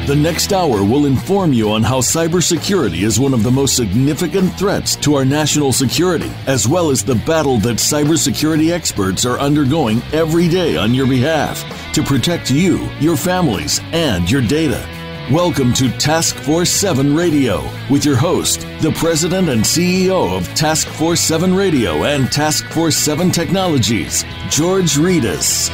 The next hour will inform you on how cybersecurity is one of the most significant threats to our national security, as well as the battle that cybersecurity experts are undergoing every day on your behalf to protect you, your families, and your data. Welcome to Task Force 7 Radio with your host, the President and CEO of Task Force 7 Radio and Task Force 7 Technologies, George Rettas.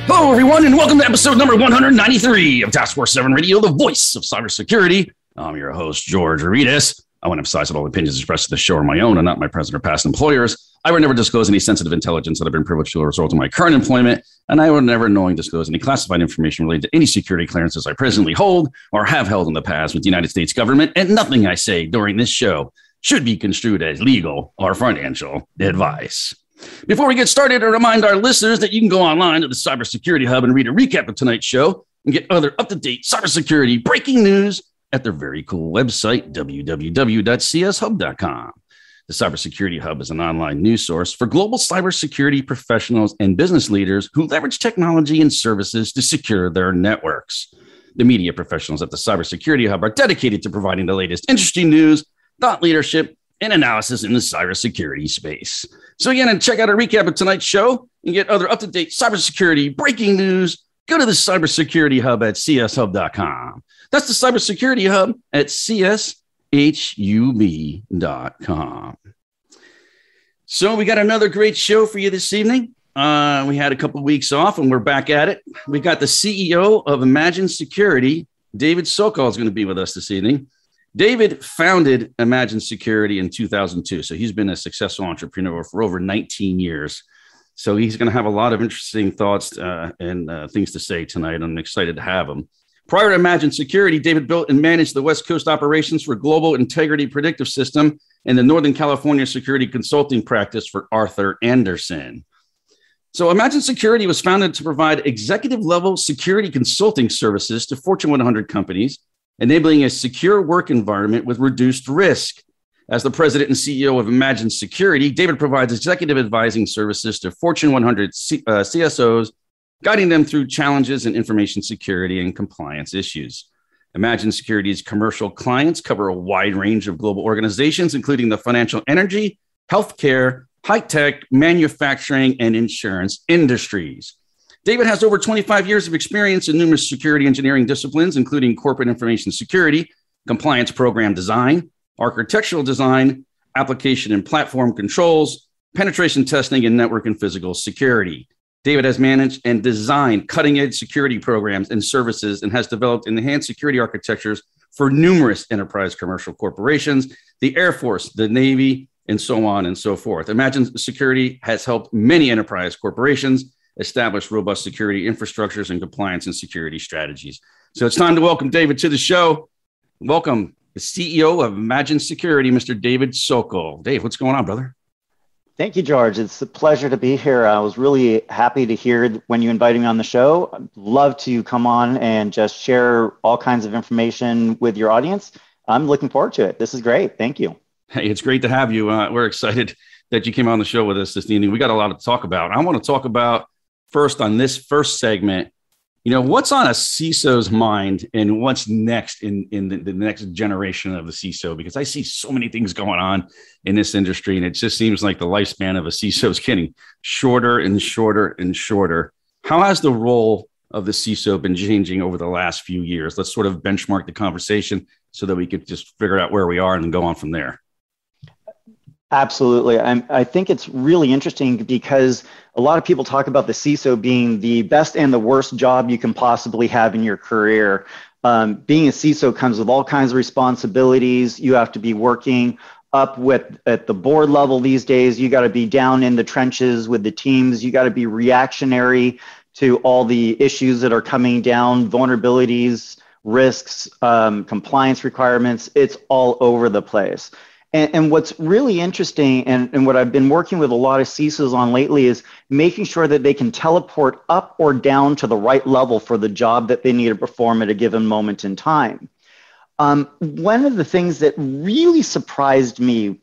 Hello, everyone, and welcome to episode number 193 of Task Force 7 Radio, the voice of cybersecurity. I'm your host, George Rettas. I want to emphasize that all opinions expressed in the show are my own and not my present or past employers. I would never disclose any sensitive intelligence that I've been privileged to as a result of my current employment, and I would never knowingly disclose any classified information related to any security clearances I presently hold or have held in the past with the United States government, and nothing I say during this show should be construed as legal or financial advice. Before we get started, I remind our listeners that you can go online to the Cybersecurity Hub and read a recap of tonight's show and get other up-to-date cybersecurity breaking news at their very cool website, www.cshub.com. The Cybersecurity Hub is an online news source for global cybersecurity professionals and business leaders who leverage technology and services to secure their networks. The media professionals at the Cybersecurity Hub are dedicated to providing the latest interesting news, thought leadership, and analysis in the cybersecurity space. So again, and check out a recap of tonight's show and get other up-to-date cybersecurity breaking news. Go to the Cybersecurity Hub at cshub.com. That's the Cybersecurity Hub at cshub.com. So we got another great show for you this evening. We had a couple of weeks off and we're back at it. We got the CEO of Imagine Security, David Sokol, is going to be with us this evening. David founded Imagine Security in 2002. So he's been a successful entrepreneur for over 19 years. So he's going to have a lot of interesting thoughts and things to say tonight. I'm excited to have him. Prior to Imagine Security, David built and managed the West Coast operations for Global Integrity Predictive System and the Northern California security consulting practice for Arthur Andersen. So Imagine Security was founded to provide executive level security consulting services to Fortune 100 companies, enabling a secure work environment with reduced risk. As the president and CEO of Imagine Security, David provides executive advising services to Fortune 100 CSOs, guiding them through challenges in information security and compliance issues. Imagine Security's commercial clients cover a wide range of global organizations, including the financial, energy, healthcare, high-tech, manufacturing, and insurance industries. David has over 25 years of experience in numerous security engineering disciplines, including corporate information security, compliance program design, architectural design, application and platform controls, penetration testing, and network and physical security. David has managed and designed cutting-edge security programs and services and has developed enhanced security architectures for numerous enterprise commercial corporations, the Air Force, the Navy, and so on and so forth. Imagine Security has helped many enterprise corporations establish robust security infrastructures and compliance and security strategies. So it's time to welcome David to the show. Welcome, the CEO of Imagine Security, Mr. David Sokol. Dave, what's going on, brother? Thank you, George. It's a pleasure to be here. I was really happy to hear when you invited me on the show. I'd love to come on and just share all kinds of information with your audience. I'm looking forward to it. This is great. Thank you. Hey, it's great to have you. We're excited that you came on the show with us this evening. We got a lot to talk about. I want to talk about first on this first segment, what's on a CISO's mind and what's next in the next generation of the CISO, because I see so many things going on in this industry, and it just seems like the lifespan of a CISO is getting shorter and shorter and shorter. How has the role of the CISO been changing over the last few years? Let's sort of benchmark the conversation so that we could just figure out where we are and then go on from there. Absolutely. I think it's really interesting because a lot of people talk about the CISO being the best and the worst job you can possibly have in your career. Being a CISO comes with all kinds of responsibilities. You have to be working up at the board level these days. You got to be down in the trenches with the teams. You got to be reactionary to all the issues that are coming down, vulnerabilities, risks, compliance requirements. It's all over the place. And what's really interesting and what I've been working with a lot of CISOs on lately is making sure that they can teleport up or down to the right level for the job that they need to perform at a given moment in time. One of the things that really surprised me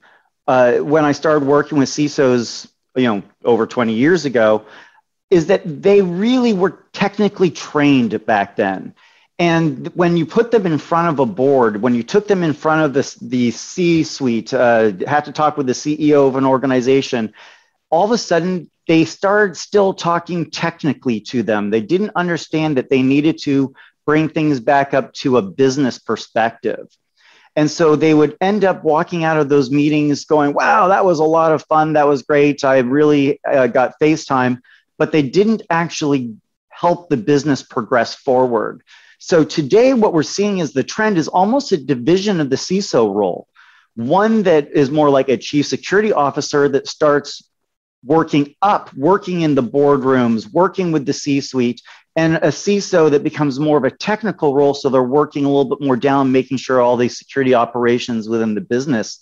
when I started working with CISOs, over 20 years ago, is that they really were technically trained back then. And when you put them in front of a board, when you took them in front of the C-suite, had to talk with the CEO of an organization, all of a sudden they started still talking technically to them. They didn't understand that they needed to bring things back up to a business perspective. And so they would end up walking out of those meetings going, wow, that was a lot of fun. That was great. I really got face time, but they didn't actually help the business progress forward. So today, what we're seeing is the trend is almost a division of the CISO role, one that is more like a chief security officer that starts working in the boardrooms, working with the C-suite, and a CISO that becomes more of a technical role. So they're working a little bit more down, making sure all these security operations within the business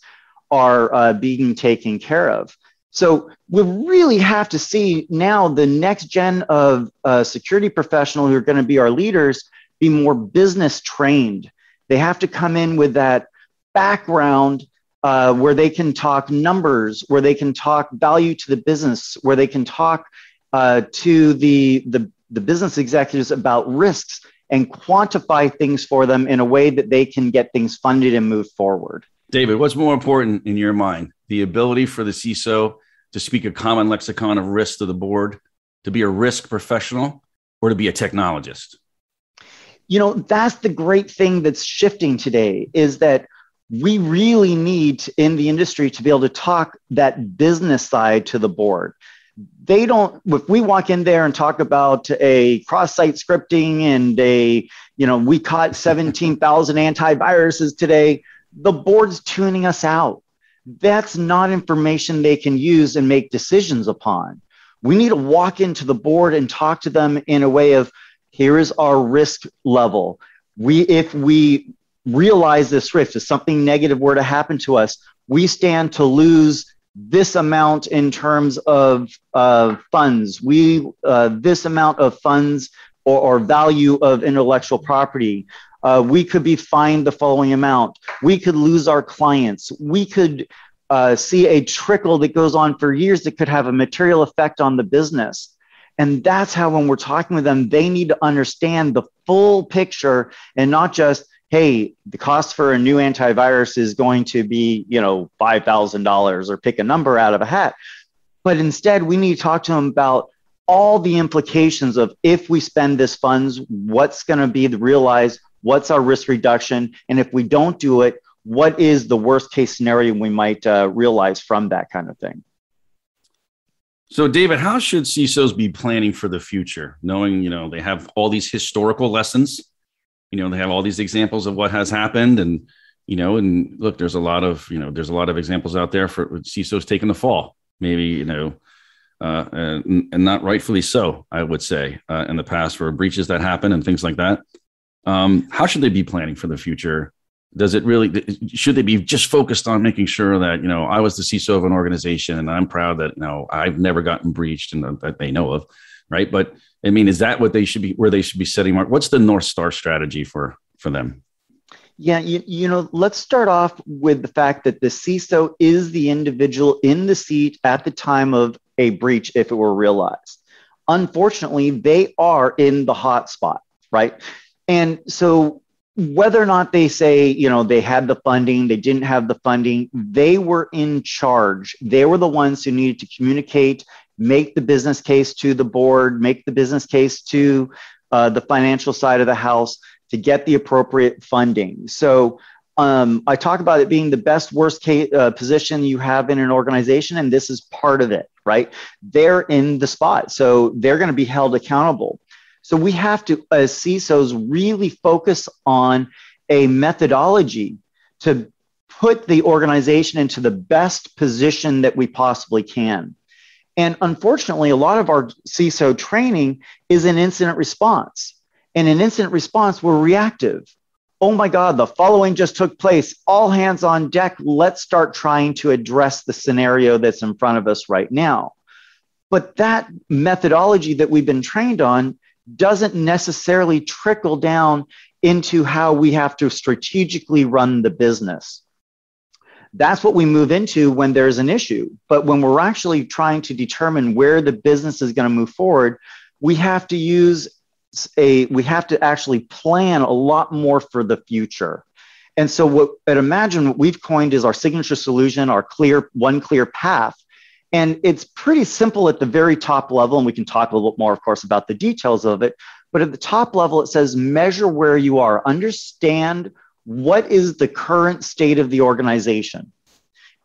are being taken care of. So we really have to see now the next gen of security professionals who are going to be our leaders be more business trained. They have to come in with that background where they can talk numbers, where they can talk value to the business, where they can talk to the business executives about risks and quantify things for them in a way that they can get things funded and move forward. David, what's more important in your mind? The ability for the CISO to speak a common lexicon of risk to the board, to be a risk professional, or to be a technologist? You know, that's the great thing that's shifting today, is that we really need in the industry to be able to talk that business side to the board. They don't, if we walk in there and talk about a cross-site scripting and we caught 17,000 antiviruses today, the board's tuning us out. That's not information they can use and make decisions upon. We need to walk into the board and talk to them in a way of, here is our risk level. If we realize this risk, if something negative were to happen to us, we stand to lose this amount in terms of funds. This amount of funds or value of intellectual property. We could be fined the following amount. We could lose our clients. We could see a trickle that goes on for years that could have a material effect on the business. And that's how, when we're talking with them, they need to understand the full picture and not just, hey, the cost for a new antivirus is going to be, $5,000 or pick a number out of a hat. But instead, we need to talk to them about all the implications of, if we spend this funds, what's going to be the realized, what's our risk reduction? And if we don't do it, what is the worst case scenario we might realize from that kind of thing? So, David, how should CISOs be planning for the future, knowing, they have all these historical lessons, they have all these examples of what has happened, and, and look, there's a lot of examples out there for CISOs taking the fall, maybe, and not rightfully so, I would say, in the past, for breaches that happen and things like that. How should they be planning for the future? Should they be just focused on making sure that, I was the CISO of an organization and I'm proud that, I've never gotten breached and that they know of, right? But I mean, is that what they should be, where they should be setting mark? What's the North Star strategy for them? Yeah, let's start off with the fact that the CISO is the individual in the seat at the time of a breach, if it were realized. Unfortunately, they are in the hot spot, right? And so whether or not they say, they had the funding, they didn't have the funding, they were in charge. They were the ones who needed to communicate, make the business case to the board, make the business case to the financial side of the house to get the appropriate funding. So I talk about it being the best worst case position you have in an organization, and this is part of it, right? They're in the spot, so they're going to be held accountable. So we have to, as CISOs, really focus on a methodology to put the organization into the best position that we possibly can. And unfortunately, a lot of our CISO training is an incident response. And in incident response, we're reactive. Oh my God, the following just took place. All hands on deck. Let's start trying to address the scenario that's in front of us right now. But that methodology that we've been trained on doesn't necessarily trickle down into how we have to strategically run the business. That's what we move into when there's an issue. But when we're actually trying to determine where the business is going to move forward, we have to use we have to actually plan a lot more for the future. And so what at Imagine, what we've coined is our signature solution, our one clear path. And it's pretty simple at the very top level. And we can talk a little bit more, of course, about the details of it. But at the top level, it says measure where you are, understand what is the current state of the organization.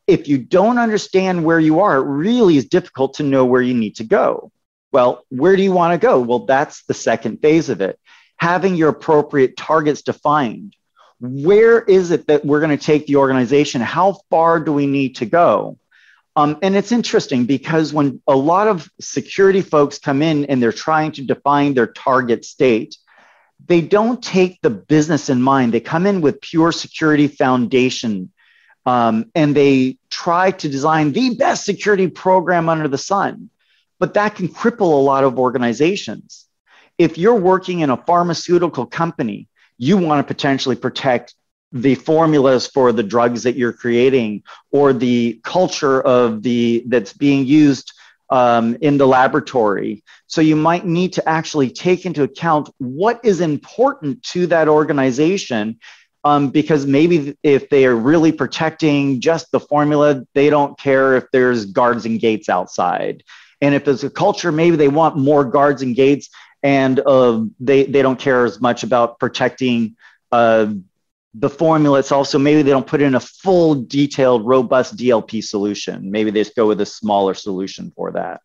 If you don't understand where you are, it really is difficult to know where you need to go. Well, where do you want to go? Well, that's the second phase of it. Having your appropriate targets defined. Where is it that we're going to take the organization? How far do we need to go? And it's interesting because when a lot of security folks come in and they're trying to define their target state, they don't take the business in mind. They come in with pure security foundation, and they try to design the best security program under the sun. But that can cripple a lot of organizations. If you're working in a pharmaceutical company, you want to potentially protect the formulas for the drugs that you're creating, or the culture of that's being used in the laboratory. So you might need to actually take into account what is important to that organization, because maybe if they are really protecting just the formula, they don't care if there's guards and gates outside. And if it's a culture, maybe they want more guards and gates, and they don't care as much about protecting the formula itself. So maybe they don't put in a full, detailed, robust DLP solution. Maybe they just go with a smaller solution for that.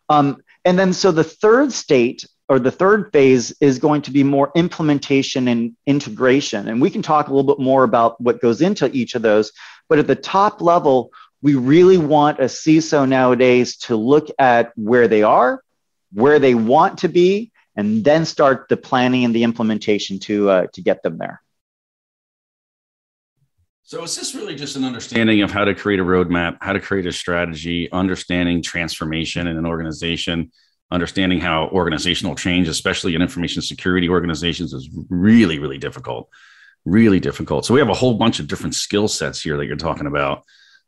And then so the third state, or the third phase, is going to be more implementation and integration. And we can talk a little bit more about what goes into each of those. But at the top level, we really want a CISO nowadays to look at where they are, where they want to be, and then start the planning and the implementation to get them there. So is this really just an understanding of how to create a roadmap, how to create a strategy, understanding transformation in an organization, understanding how organizational change, especially in information security organizations, is really, really difficult, really difficult. So we have a whole bunch of different skill sets here that you're talking about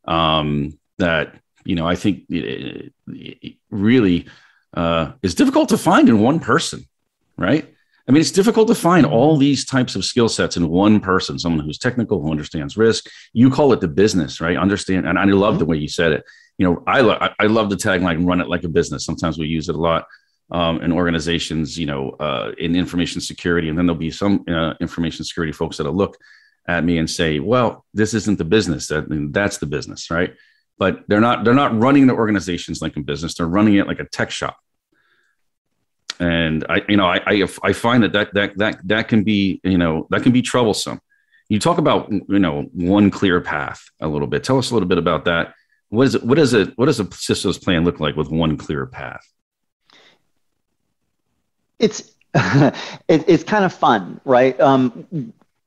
that, I think it really is difficult to find in one person, right? I mean, it's difficult to find all these types of skill sets in one person, someone who's technical, who understands risk. You call it the business, right? Understand. And I love the way you said it. I love the tagline, run it like a business. Sometimes we use it a lot in organizations, in information security. And then there'll be some information security folks that'll look at me and say, well, this isn't the business. That's the business, right? But they're not running the organizations like a business. They're running it like a tech shop. And I find that can be troublesome. You talk about, one clear path a little bit. Tell us a little bit about that. What does a CISO's plan look like with one clear path? It's it's kind of fun, right?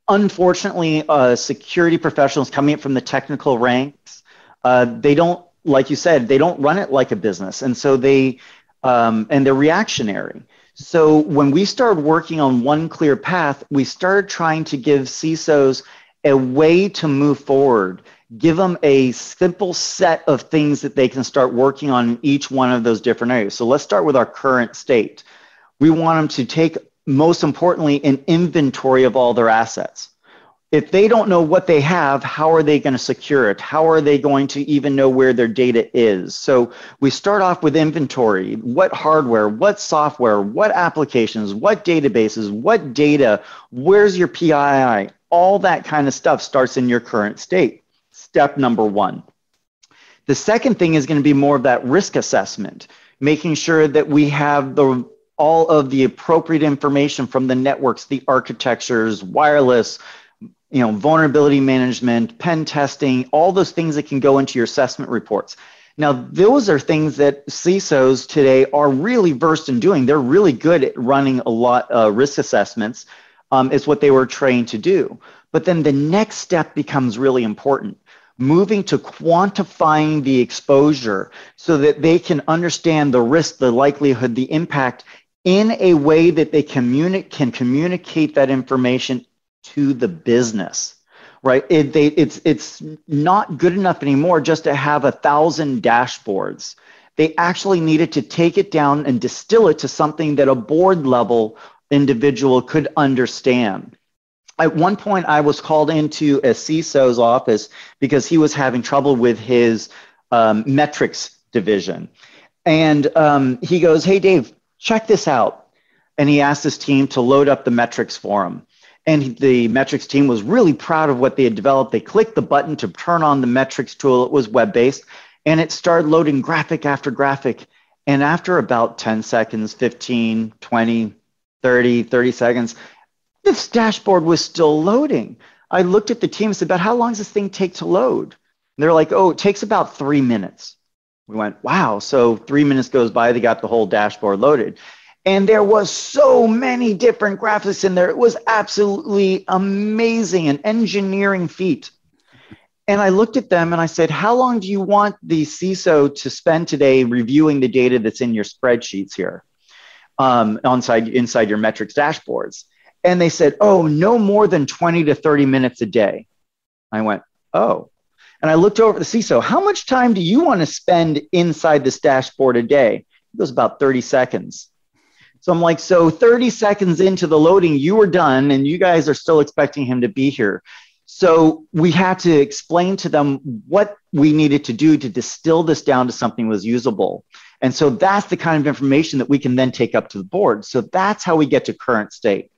Unfortunately, security professionals coming up from the technical ranks, they don't, like you said, they don't run it like a business, and so and they're reactionary. So when we started working on one clear path, we started trying to give CISOs a way to move forward, give them a simple set of things that they can start working on in each one of those different areas. So let's start with our current state. We want them to take, most importantly, an inventory of all their assets. If they don't know what they have, how are they going to secure it? How are they going to even know where their data is? So we start off with inventory. What hardware, what software, what applications, what databases, what data, where's your PII? All that kind of stuff starts in your current state. Step number one. The second thing is going to be more of that risk assessment, making sure that we have all of the appropriate information from the networks, the architectures, wireless, vulnerability management, pen testing, all those things that can go into your assessment reports. Now, those are things that CISOs today are really versed in doing. They're really good at running a lot of risk assessments. It's what they were trained to do. But then the next step becomes really important, moving to quantifying the exposure so that they can understand the risk, the likelihood, the impact in a way that they can communicate that information to the business, right? It's not good enough anymore just to have 1,000 dashboards. They actually needed to take it down and distill it to something that a board level individual could understand. At one point, I was called into a CISO's office because he was having trouble with his metrics division. And he goes, "Hey, Dave, check this out." And he asked his team to load up the metrics for him. And the metrics team was really proud of what they had developed. They clicked the button to turn on the metrics tool. It was web-based, and it started loading graphic after graphic. And after about 10 seconds, 15, 20, 30 seconds, this dashboard was still loading. I looked at the team and said, "But how long does this thing take to load?" And they're like, "Oh, it takes about 3 minutes." We went, "Wow." So 3 minutes goes by, they got the whole dashboard loaded. And there was so many different graphics in there. It was absolutely amazing, an engineering feat. And I looked at them and I said, "How long do you want the CISO to spend today reviewing the data that's in your spreadsheets here inside your metrics dashboards?" And they said, "Oh, no more than 20 to 30 minutes a day." I went, "Oh." And I looked over at the CISO. "How much time do you want to spend inside this dashboard a day?" It goes, "About 30 seconds. So I'm like, "So 30 seconds into the loading, you were done and you guys are still expecting him to be here." So we had to explain to them what we needed to do to distill this down to something that was usable. And so that's the kind of information that we can then take up to the board. So that's how we get to current state.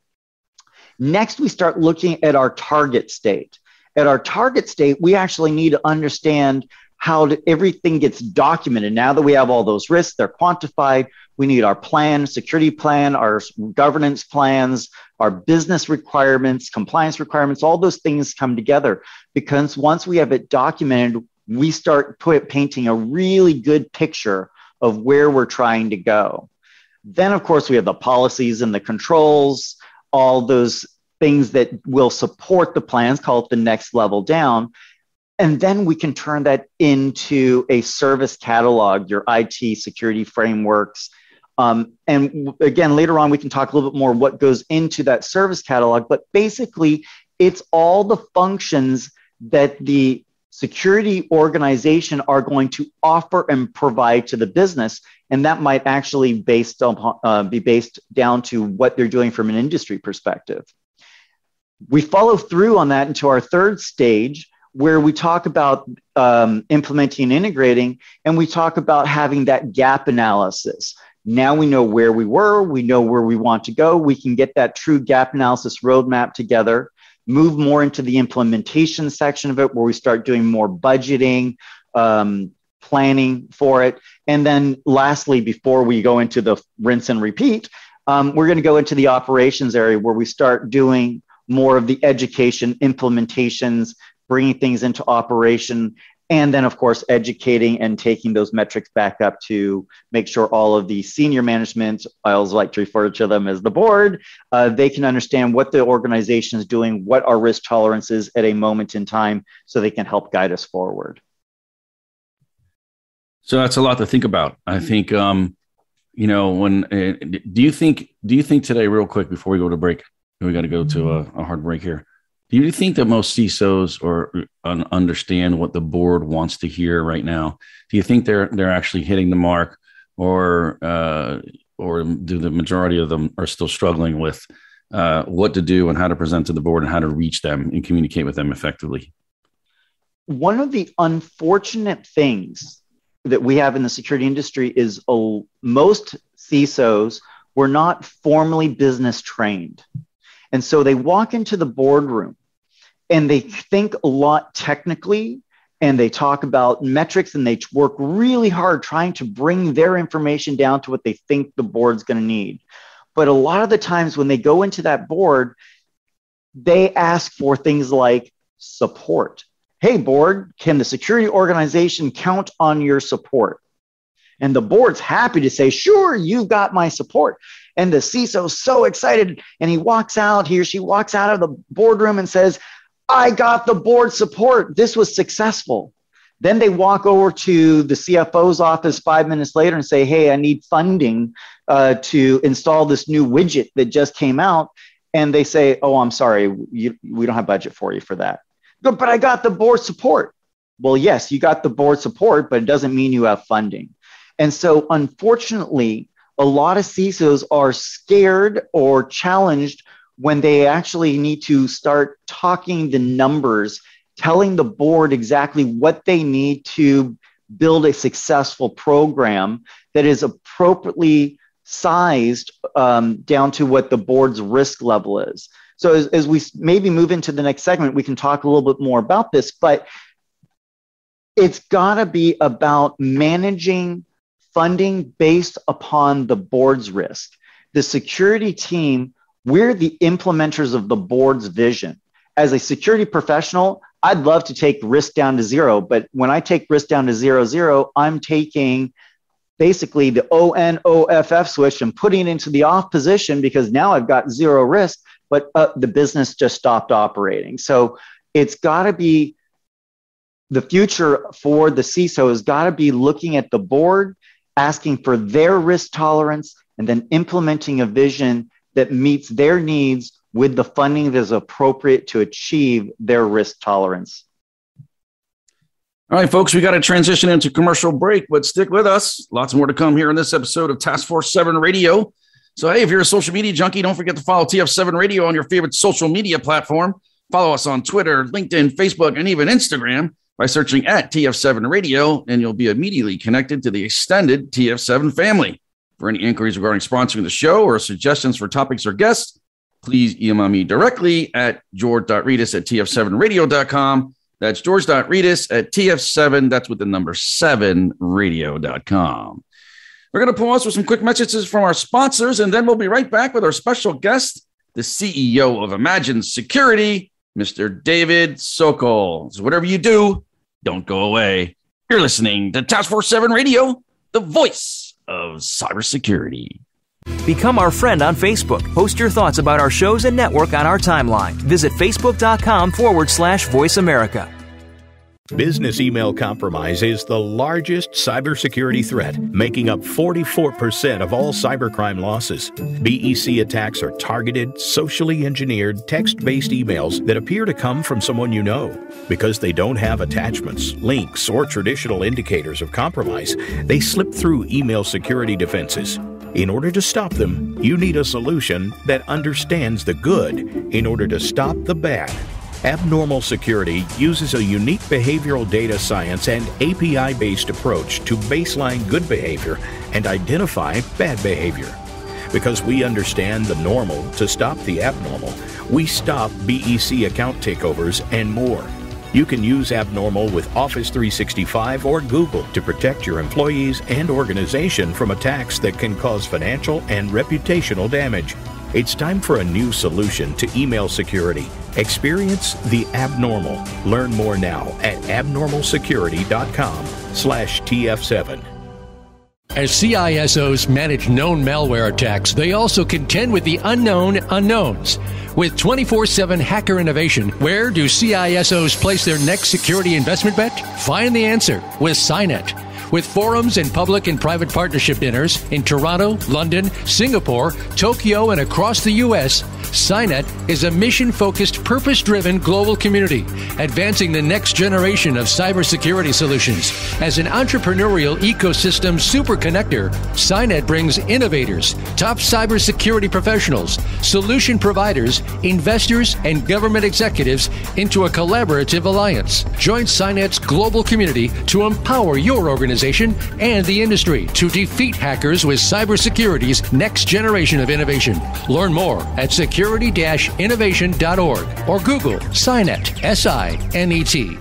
Next, we start looking at our target state. At our target state, we actually need to understand how everything gets documented. Now that we have all those risks, they're quantified. We need our plan, security plan, our governance plans, our business requirements, compliance requirements, all those things come together. Because once we have it documented, we start painting a really good picture of where we're trying to go. Then, of course, we have the policies and the controls, all those things that will support the plans, call it the next level down. And then we can turn that into a service catalog, your IT security frameworks. And again, later on, we can talk a little bit more what goes into that service catalog. But basically, it's all the functions that the security organization are going to offer and provide to the business. And that might actually be based down to what they're doing from an industry perspective. We follow through on that into our third stage, where we talk about implementing and integrating, and we talk about having that gap analysis. Now we know where we were, we know where we want to go, we can get that true gap analysis roadmap together, move more into the implementation section of it, where we start doing more budgeting, planning for it. And then lastly, before we go into the rinse and repeat, we're going to go into the operations area, where we start doing more of the education, implementations, bringing things into operation, and then, of course, educating and taking those metrics back up to make sure all of the senior management, I always like to refer to them as the board, they can understand what the organization is doing, what our risk tolerance is at a moment in time, so they can help guide us forward. So that's a lot to think about. I think, do you think today, real quick, before we go to break, we got to go to a hard break here. Do you think that most CISOs understand what the board wants to hear right now? Do you think they're actually hitting the mark, or do the majority of them are still struggling with what to do and how to present to the board and how to reach them and communicate with them effectively? One of the unfortunate things that we have in the security industry is most CISOs were not formally business trained. And so they walk into the boardroom and they think a lot technically, and they talk about metrics, and they work really hard trying to bring their information down to what they think the board's going to need. But a lot of the times when they go into that board, they ask for things like support. "Hey, board, can the security organization count on your support?" And the board's happy to say, "Sure, you've got my support." And the CISO's so excited, and he or she walks out of the boardroom and says, "I got the board support. This was successful." Then they walk over to the CFO's office 5 minutes later and say, "Hey, I need funding to install this new widget that just came out." And they say, "Oh, I'm sorry, we don't have budget for you for that." "But I got the board support." Well, yes, you got the board support, but it doesn't mean you have funding. And so unfortunately, a lot of CISOs are scared or challenged when they actually need to start talking the numbers, telling the board exactly what they need to build a successful program that is appropriately sized down to what the board's risk level is. So as we maybe move into the next segment, we can talk a little bit more about this, but it's got to be about managing funding based upon the board's risk. The security team, we're the implementers of the board's vision. As a security professional, I'd love to take risk down to zero, but when I take risk down to 0, I'm taking basically the on/off switch and putting it into the off position because now I've got zero risk, but the business just stopped operating. So it's got to be the future for the CISO has got to be looking at the board, asking for their risk tolerance, and then implementing a vision that meets their needs with the funding that is appropriate to achieve their risk tolerance. All right, folks, we got to transition into commercial break, but stick with us. Lots more to come here in this episode of Task Force 7 Radio. So, hey, if you're a social media junkie, don't forget to follow TF7 Radio on your favorite social media platform. Follow us on Twitter, LinkedIn, Facebook, and even Instagram by searching at TF7 Radio, and you'll be immediately connected to the extended TF7 family. For any inquiries regarding sponsoring the show or suggestions for topics or guests, please email me directly at george.reedus@tf7radio.com. That's george.reedus@tf7, that's with the number 7radio.com. We're going to pause for some quick messages from our sponsors, and then we'll be right back with our special guest, the CEO of Imagine Security, Mr. David Sokol. So whatever you do, don't go away. You're listening to Task Force 7 Radio, the voice of cybersecurity. Become our friend on Facebook. Post your thoughts about our shows and network on our timeline. Visit facebook.com/Voice America. Business email compromise is the largest cybersecurity threat, making up 44% of all cybercrime losses. BEC attacks are targeted, socially engineered, text-based emails that appear to come from someone you know. Because they don't have attachments, links, or traditional indicators of compromise, they slip through email security defenses. In order to stop them, you need a solution that understands the good in order to stop the bad. Abnormal Security uses a unique behavioral data science and API-based approach to baseline good behavior and identify bad behavior. Because we understand the normal to stop the abnormal, we stop BEC account takeovers and more. You can use Abnormal with Office 365 or Google to protect your employees and organization from attacks that can cause financial and reputational damage. It's time for a new solution to email security. Experience the abnormal. Learn more now at abnormalsecurity.com/TF7. As CISOs manage known malware attacks, they also contend with the unknown unknowns. With 24/7 hacker innovation, where do CISOs place their next security investment bet? Find the answer with SINET. With forums and public and private partnership dinners in Toronto, London, Singapore, Tokyo, and across the U.S., SINET is a mission-focused, purpose-driven global community, advancing the next generation of cybersecurity solutions. As an entrepreneurial ecosystem superconnector, SINET brings innovators, top cybersecurity professionals, solution providers, investors, and government executives into a collaborative alliance. Join SINET's global community to empower your organization and the industry to defeat hackers with cybersecurity's next generation of innovation. Learn more at security-innovation.org or Google SINET, SINET.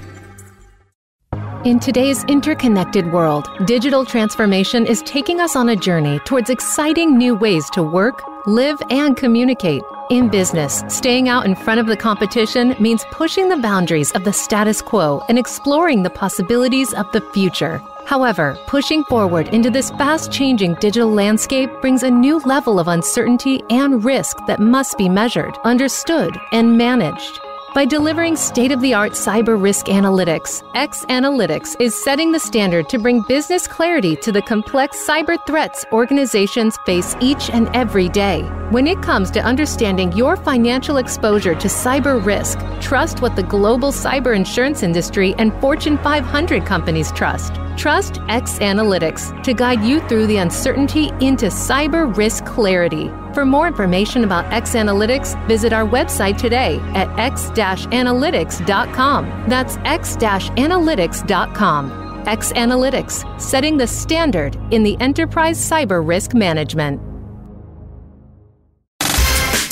In today's interconnected world, digital transformation is taking us on a journey towards exciting new ways to work, live, and communicate. In business, staying out in front of the competition means pushing the boundaries of the status quo and exploring the possibilities of the future. However, pushing forward into this fast-changing digital landscape brings a new level of uncertainty and risk that must be measured, understood, and managed. By delivering state-of-the-art cyber risk analytics, X Analytics is setting the standard to bring business clarity to the complex cyber threats organizations face each and every day. When it comes to understanding your financial exposure to cyber risk, trust what the global cyber insurance industry and Fortune 500 companies trust. Trust X Analytics to guide you through the uncertainty into cyber risk clarity. For more information about X Analytics, visit our website today at x-analytics.com. That's x-analytics.com. X Analytics, setting the standard in the enterprise cyber risk management.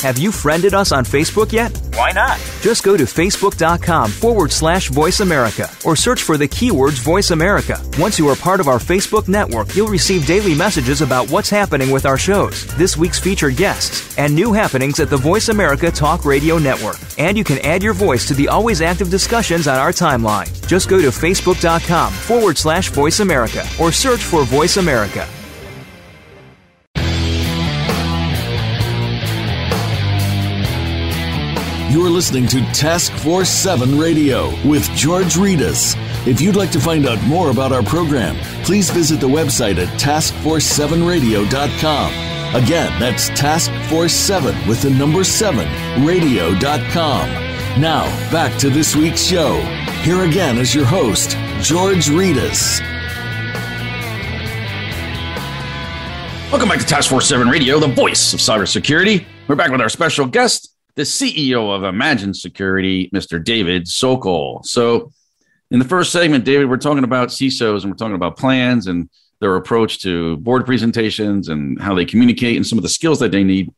Have you friended us on Facebook yet? Why not? Just go to facebook.com/Voice America or search for the keywords Voice America. Once you are part of our Facebook network, you'll receive daily messages about what's happening with our shows, this week's featured guests, and new happenings at the Voice America Talk Radio Network. And you can add your voice to the always active discussions on our timeline. Just go to facebook.com/Voice America or search for Voice America. You're listening to Task Force 7 Radio with George Ritas. If you'd like to find out more about our program, please visit the website at taskforce7radio.com. Again, that's Task Force 7 with the number 7, radio.com. Now, back to this week's show. Here again is your host, George Ritas. Welcome back to Task Force 7 Radio, the voice of cybersecurity. We're back with our special guest, the CEO of Imagine Security, Mr. David Sokol. So in the first segment, David, we're talking about CISOs and we're talking about plans and their approach to board presentations and how they communicate and some of the skills that they need.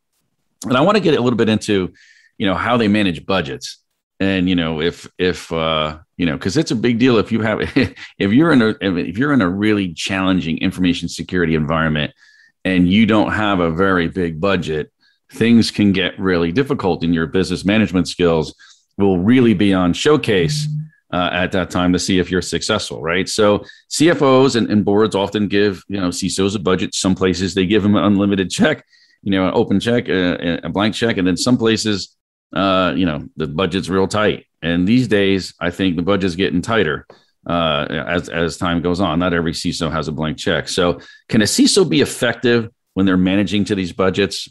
And I want to get a little bit into, how they manage budgets. And, if because it's a big deal if you have, if you're in a really challenging information security environment and you don't have a very big budget, things can get really difficult, and your business management skills will really be on showcase at that time to see if you're successful, right? So CFOs and boards often give, CISOs a budget. Some places they give them an unlimited check, an open check, a blank check. And then some places, the budget's real tight. And these days, I think the budget's getting tighter as time goes on. Not every CISO has a blank check. So can a CISO be effective when they're managing to these budgets?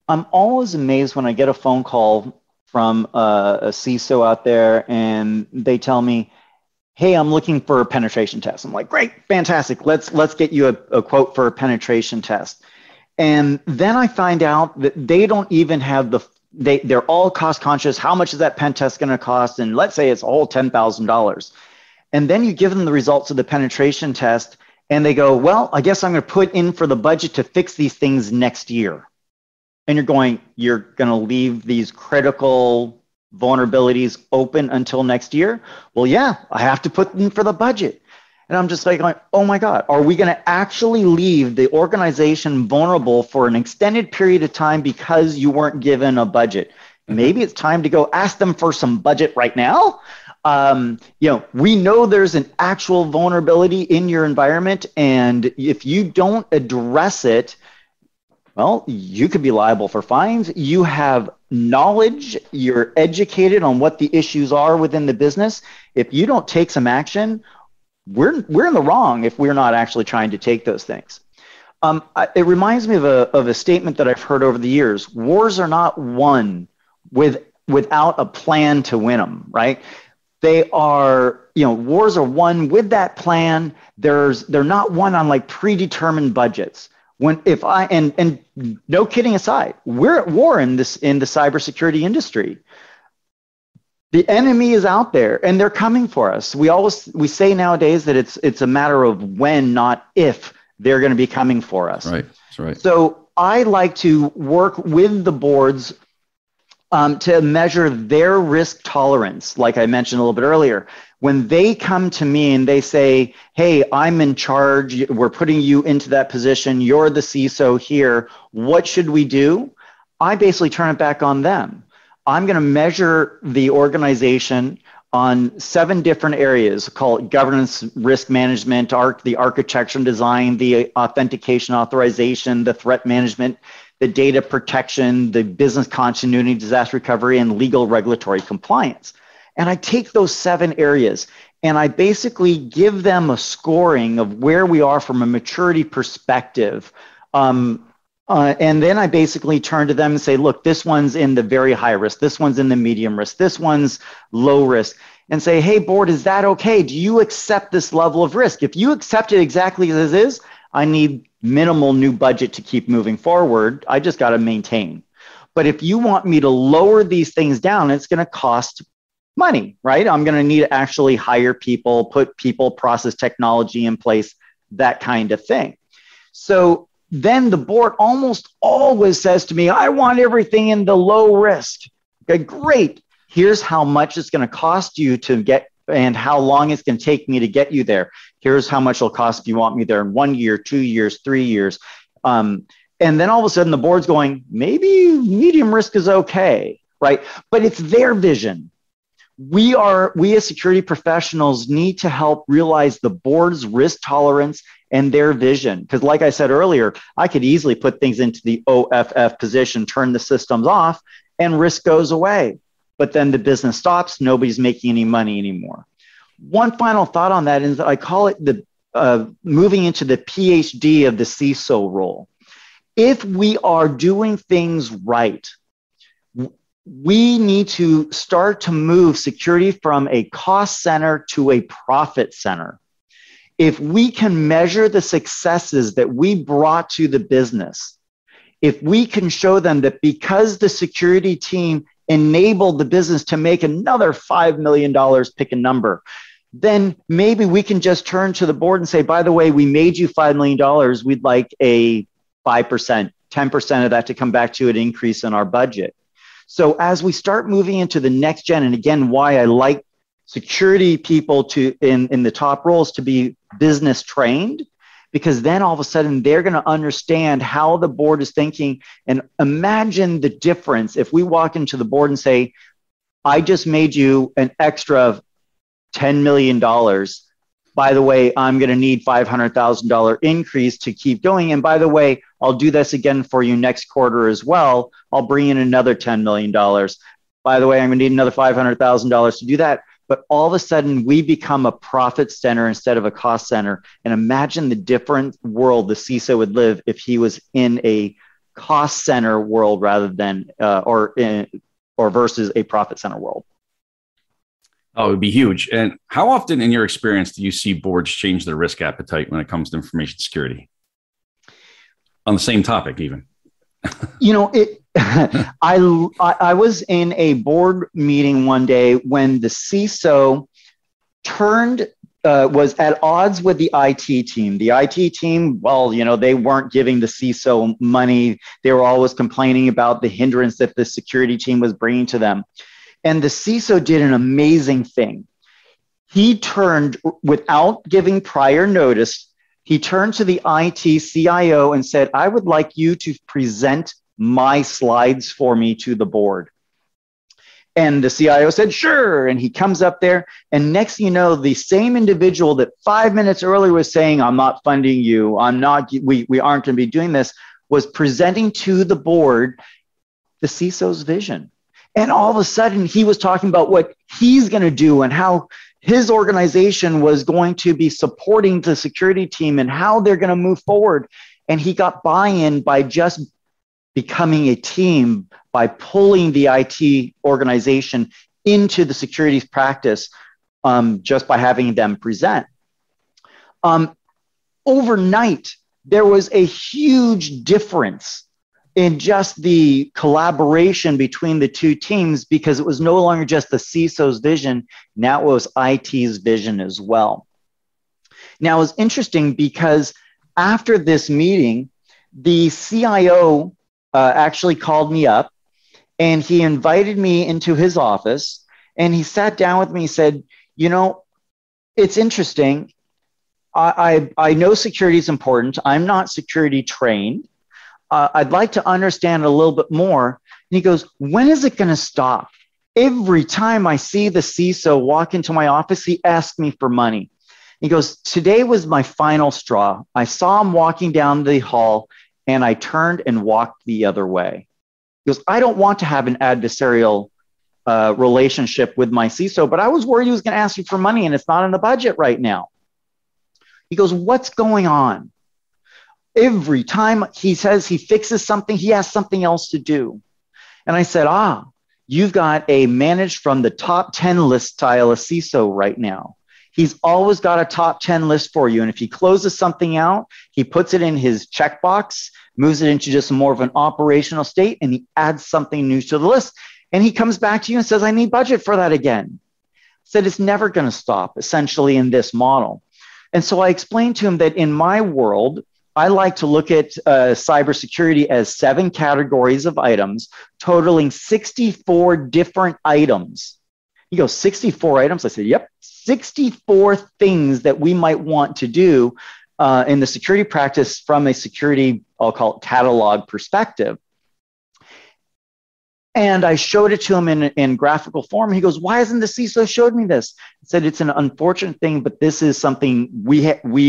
I'm always amazed when I get a phone call from a CISO out there and they tell me, hey, I'm looking for a penetration test. I'm like, great, fantastic. Let's get you a quote for a penetration test. And then I find out that they don't even have they're all cost conscious. How much is that pen test going to cost? And let's say it's all $10,000. And then you give them the results of the penetration test and they go, well, I guess I'm going to put in for the budget to fix these things next year. And you're going to leave these critical vulnerabilities open until next year? Well, yeah, I have to put in for the budget. And I'm just like, oh my God, are we going to actually leave the organization vulnerable for an extended period of time because you weren't given a budget? Maybe it's time to go ask them for some budget right now. We know there's an actual vulnerability in your environment. And if you don't address it, well, you could be liable for fines. You have knowledge. You're educated on what the issues are within the business. If you don't take some action, we're in the wrong if we're not actually trying to take those things. It reminds me of a statement that I've heard over the years. Wars are not won without a plan to win them, right? They are, wars are won with that plan. They're not won on like predetermined budgets. And no kidding aside, we're at war in the cybersecurity industry. The enemy is out there and they're coming for us. We say nowadays that it's a matter of when, not if, they're going to be coming for us. Right. That's right. So I like to work with the boards to measure their risk tolerance, like I mentioned a little bit earlier. When they come to me and they say, hey, I'm in charge, we're putting you into that position, you're the CISO here, what should we do? I basically turn it back on them. I'm going to measure the organization on 7 different areas, call it governance, risk management, the architecture and design, the authentication authorization, the threat management, the data protection, the business continuity, disaster recovery, and legal regulatory compliance. And I take those 7 areas and I basically give them a scoring of where we are from a maturity perspective. And then I basically turn to them and say, look, this one's in the very high risk. This one's in the medium risk. This one's low risk. and say, hey, board, is that okay? Do you accept this level of risk? If you accept it exactly as is, I need minimal new budget to keep moving forward. I just got to maintain. But if you want me to lower these things down, it's going to cost money, right? I'm going to need to actually hire people, put people, process technology in place, that kind of thing. So then the board almost always says to me, I want everything in the low risk. Okay, great. Here's how much it's going to cost you to get and how long it's going to take me to get you there. Here's how much it'll cost if you want me there in 1 year, 2 years, 3 years. And then all of a sudden the board's going, maybe medium risk is okay, right? But it's their vision. We as security professionals need to help realize the board's risk tolerance and their vision. Because like I said earlier, I could easily put things into the OFF position, turn the systems off, and risk goes away. But then the business stops, nobody's making any money anymore. One final thought on that is that I call it the moving into the PhD of the CISO role. If we are doing things right, we need to start to move security from a cost center to a profit center. If we can measure the successes that we brought to the business, if we can show them that because the security team enabled the business to make another $5 million, pick a number, then maybe we can just turn to the board and say, by the way, we made you $5 million. We'd like a 5%, 10% of that to come back to an increase in our budget. So as we start moving into the next gen, and again, why I like security people to in the top roles to be business trained, because then all of a sudden they're going to understand how the board is thinking. And imagine the difference if we walk into the board and say, I just made you an extra $10 million. By the way, I'm going to need $500,000 increase to keep going. And by the way, I'll do this again for you next quarter as well. I'll bring in another $10 million. By the way, I'm going to need another $500,000 to do that. But all of a sudden, we become a profit center instead of a cost center. And imagine the different world the CISO would live if he was in a cost center world rather than or versus a profit center world. Oh, it would be huge. And how often in your experience do you see boards change their risk appetite when it comes to information security? On the same topic, even. You know, I was in a board meeting one day when the CISO was at odds with the IT team. The IT team, well, you know, they weren't giving the CISO money. They were always complaining about the hindrance that the security team was bringing to them. And the CISO did an amazing thing. He turned, without giving prior notice, he turned to the IT CIO and said, I would like you to present my slides for me to the board. And the CIO said, sure. And he comes up there. And next thing you know, the same individual that 5 minutes earlier was saying, I'm not funding you, we aren't going to be doing this, was presenting to the board the CISO's vision. And all of a sudden, he was talking about what he's going to do and how his organization was going to be supporting the security team and how they're going to move forward. And he got buy-in by just becoming a team, by pulling the IT organization into the security practice just by having them present. Overnight, there was a huge difference in just the collaboration between the two teams because it was no longer just the CISO's vision, now it was IT's vision as well. Now, it was interesting because after this meeting, the CIO actually called me up and he invited me into his office and he sat down with me and said, you know, it's interesting. I know security is important. I'm not security trained. I'd like to understand a little bit more. And he goes, when is it going to stop? Every time I see the CISO walk into my office, he asks me for money. He goes, today was my final straw. I saw him walking down the hall and I turned and walked the other way. He goes, I don't want to have an adversarial relationship with my CISO, but I was worried he was going to ask me for money and it's not in the budget right now. He goes, what's going on? Every time he says he fixes something, he has something else to do. And I said, you've got a managed from the top 10 list style of CISO right now. He's always got a top 10 list for you. And if he closes something out, he puts it in his checkbox, moves it into just more of an operational state, and he adds something new to the list. And he comes back to you and says, I need budget for that again. Said it's never going to stop, essentially, in this model. And so I explained to him that in my world, I like to look at cybersecurity as 7 categories of items, totaling 64 different items. He goes, 64 items? I said, yep, 64 things that we might want to do in the security practice from a security, I'll call it catalog perspective. And I showed it to him in graphical form. He goes, why hasn't the CISO showed me this? I said, it's an unfortunate thing, but this is something we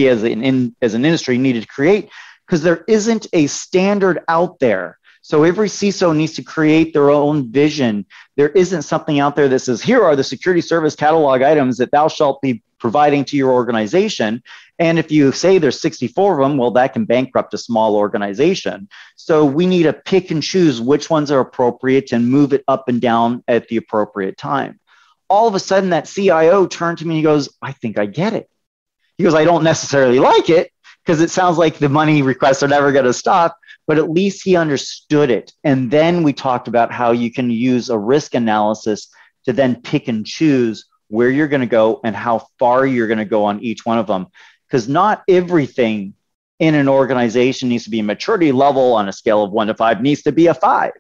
as an industry needed to create because there isn't a standard out there. So every CISO needs to create their own vision. There isn't something out there that says, here are the security service catalog items that thou shalt be providing to your organization. And if you say there's 64 of them, well, that can bankrupt a small organization. So we need to pick and choose which ones are appropriate and move it up and down at the appropriate time. All of a sudden, that CIO turned to me and he goes, I think I get it. He goes, I don't necessarily like it because it sounds like the money requests are never going to stop, but at least he understood it. And then we talked about how you can use a risk analysis to then pick and choose where you're going to go and how far you're going to go on each one of them. Because not everything in an organization needs to be a maturity level on a scale of 1 to 5, needs to be a 5,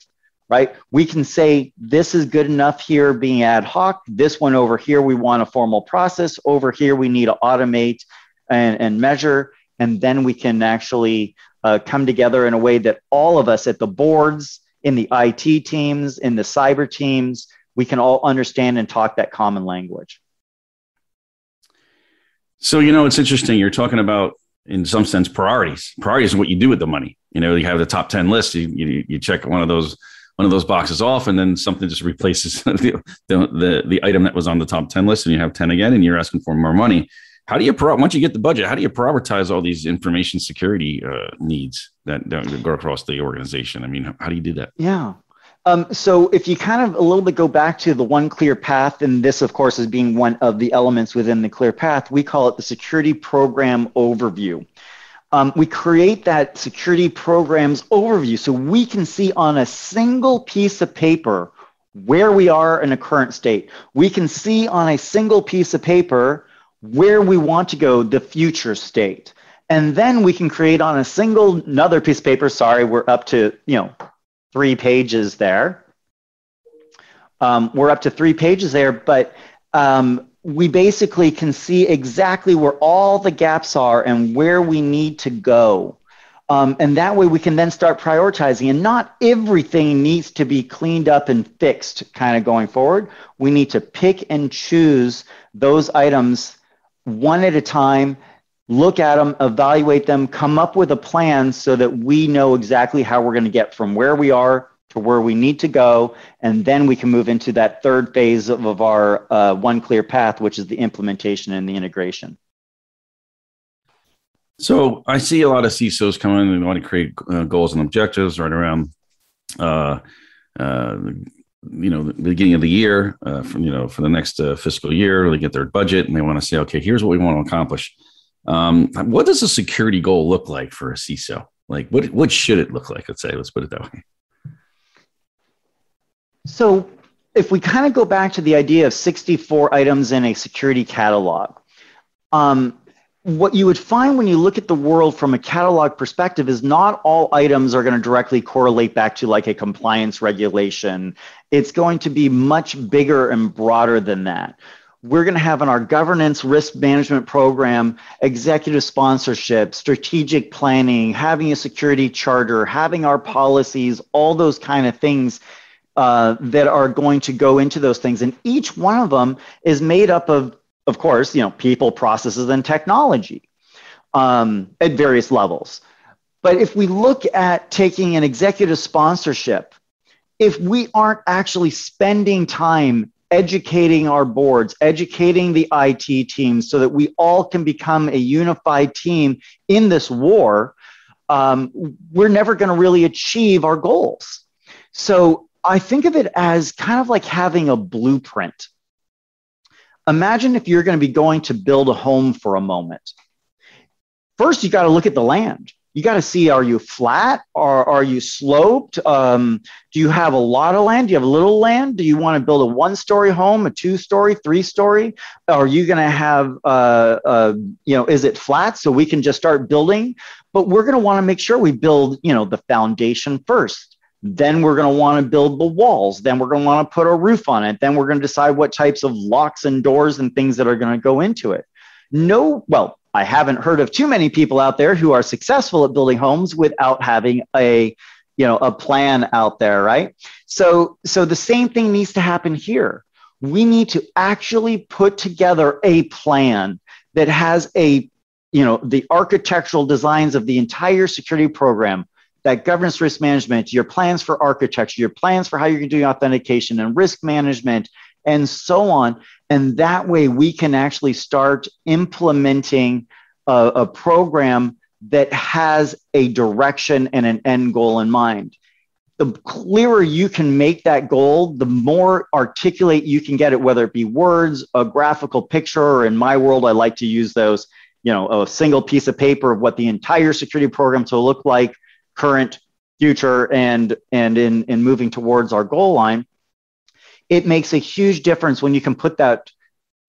right? We can say this is good enough here being ad hoc. This one over here, we want a formal process. Over here, we need to automate and measure. And then we can actually come together in a way that all of us at the boards, in the IT teams, in the cyber teams, we can all understand and talk that common language. So, it's interesting. You're talking about, in some sense, priorities. Priorities are what you do with the money. You have the top 10 list. You check one of those boxes off, and then something just replaces the item that was on the top 10 list, and you have 10 again, and you're asking for more money. How do you, once you get the budget, how do you prioritize all these information security needs that go across the organization? I mean, how do you do that? Yeah. So if you kind of a little bit go back to the one clear path, and this, of course, is being one of the elements within the clear path, we call it the security program overview. We create that security programs overview so we can see on a single piece of paper where we are in a current state. We can see on a single piece of paper where we want to go, the future state. And then we can create on another piece of paper, sorry, we're up to, 3 pages there. We're up to 3 pages there, but we basically can see exactly where all the gaps are and where we need to go. And that way we can then start prioritizing. And not everything needs to be cleaned up and fixed kind of going forward. We need to pick and choose those items one at a time, look at them, evaluate them, come up with a plan so that we know exactly how we're going to get from where we are to where we need to go. And then we can move into that third phase of our one clear path, which is the implementation and the integration. So I see a lot of CISOs come in and want to create goals and objectives right around, the beginning of the year, for the next fiscal year. They get their budget and they want to say, okay, here's what we want to accomplish. What does a security goal look like for a CISO? Like, what should it look like? Let's put it that way. So if we kind of go back to the idea of 64 items in a security catalog, what you would find when you look at the world from a catalog perspective is not all items are going to directly correlate back to like a compliance regulation. It's going to be much bigger and broader than that. We're going to have in our governance risk management program, executive sponsorship, strategic planning, having a security charter, having our policies, all those kind of things that are going to go into those things. And each one of them is made up of course, people, processes, and technology at various levels. But if we look at taking an executive sponsorship, if we aren't actually spending time educating our boards, educating the IT teams so that we all can become a unified team in this war, we're never going to really achieve our goals. So I think of it as kind of like having a blueprint. Imagine if you're going to be going to build a home for a moment. First, you got to look at the land. You got to see, are you flat or are you sloped? Do you have a lot of land? Do you have a little land? Do you want to build a 1-story home, a 2-story, 3-story? Are you going to have, is it flat so we can just start building? But we're going to want to make sure we build, the foundation first. Then we're going to want to build the walls. Then we're going to want to put a roof on it. Then we're going to decide what types of locks and doors and things that are going to go into it. I haven't heard of too many people out there who are successful at building homes without having a plan out there, right? So the same thing needs to happen here. We need to actually put together a plan that has the architectural designs of the entire security program, that governance risk management, your plans for architecture, your plans for how you're doing authentication and risk management, and so on. And that way we can actually start implementing a program that has a direction and an end goal in mind. The clearer you can make that goal, the more articulate you can get it, whether it be words, a graphical picture, or in my world, I like to use those, a single piece of paper of what the entire security program will look like, current, future, and in moving towards our goal line. It makes a huge difference when you can put that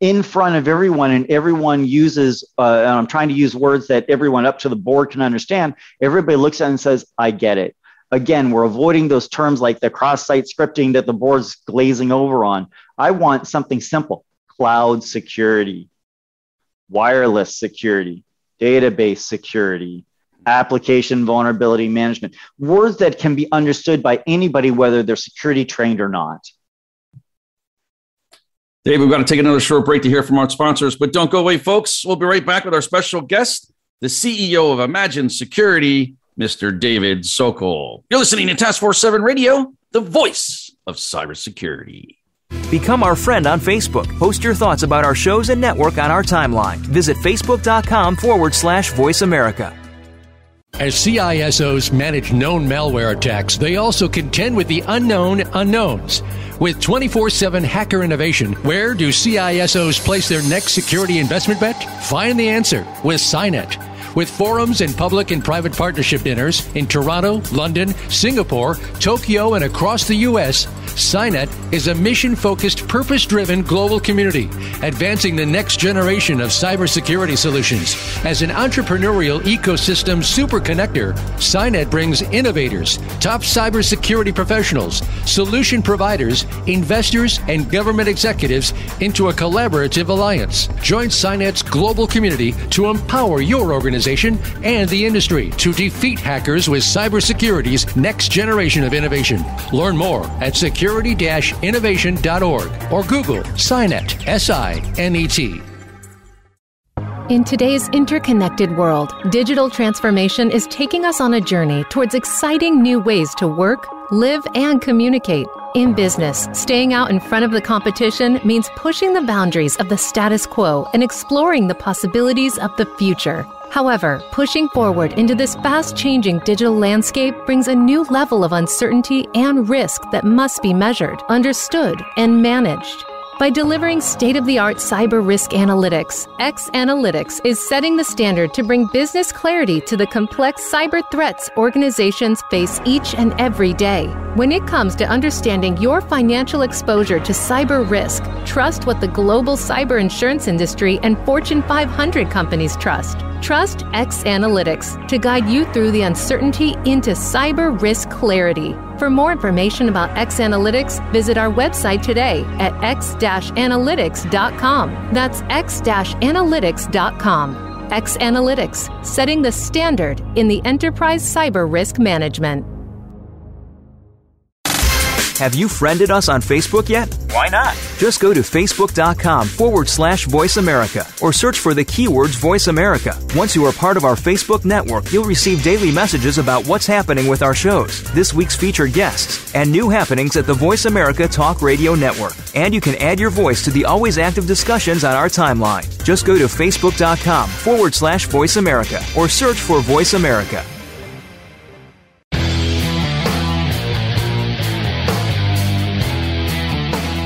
in front of everyone and everyone uses, and I'm trying to use words that everyone up to the board can understand. Everybody looks at it and says, I get it. Again, we're avoiding those terms like the cross-site scripting that the board's glazing over on. I want something simple: cloud security, wireless security, database security, application vulnerability management, words that can be understood by anybody, whether they're security trained or not. Dave, we've got to take another short break to hear from our sponsors, but don't go away, folks. We'll be right back with our special guest, the CEO of Imagine Security, Mr. David Sokol. You're listening to Task Force 7 Radio, the voice of cybersecurity. Become our friend on Facebook. Post your thoughts about our shows and network on our timeline. Visit facebook.com/Voice America. As CISOs manage known malware attacks, they also contend with the unknown unknowns. With 24/7 hacker innovation, where do CISOs place their next security investment bet? Find the answer with SINET. With forums and public and private partnership dinners in Toronto, London, Singapore, Tokyo, and across the U.S., SINET is a mission-focused, purpose-driven global community, advancing the next generation of cybersecurity solutions. As an entrepreneurial ecosystem super connector, SINET brings innovators, top cybersecurity professionals, solution providers, investors, and government executives into a collaborative alliance. Join SINET's global community to empower your organization and the industry to defeat hackers with cybersecurity's next generation of innovation. Learn more at security-innovation.org or Google SINET, SINET. In today's interconnected world, digital transformation is taking us on a journey towards exciting new ways to work, live, and communicate. In business, staying out in front of the competition means pushing the boundaries of the status quo and exploring the possibilities of the future. However, pushing forward into this fast-changing digital landscape brings a new level of uncertainty and risk that must be measured, understood, and managed. By delivering state-of-the-art cyber risk analytics, X Analytics is setting the standard to bring business clarity to the complex cyber threats organizations face each and every day. When it comes to understanding your financial exposure to cyber risk, trust what the global cyber insurance industry and Fortune 500 companies trust. Trust X Analytics to guide you through the uncertainty into cyber risk clarity. For more information about X Analytics, visit our website today at x-analytics.com. That's x-analytics.com. X Analytics, setting the standard in the enterprise cyber risk management. Have you friended us on Facebook yet? Why not? Just go to facebook.com/Voice America or search for the keywords Voice America. Once you are part of our Facebook network, you'll receive daily messages about what's happening with our shows, this week's featured guests, and new happenings at the Voice America Talk Radio Network. And you can add your voice to the always active discussions on our timeline. Just go to facebook.com/Voice America or search for Voice America.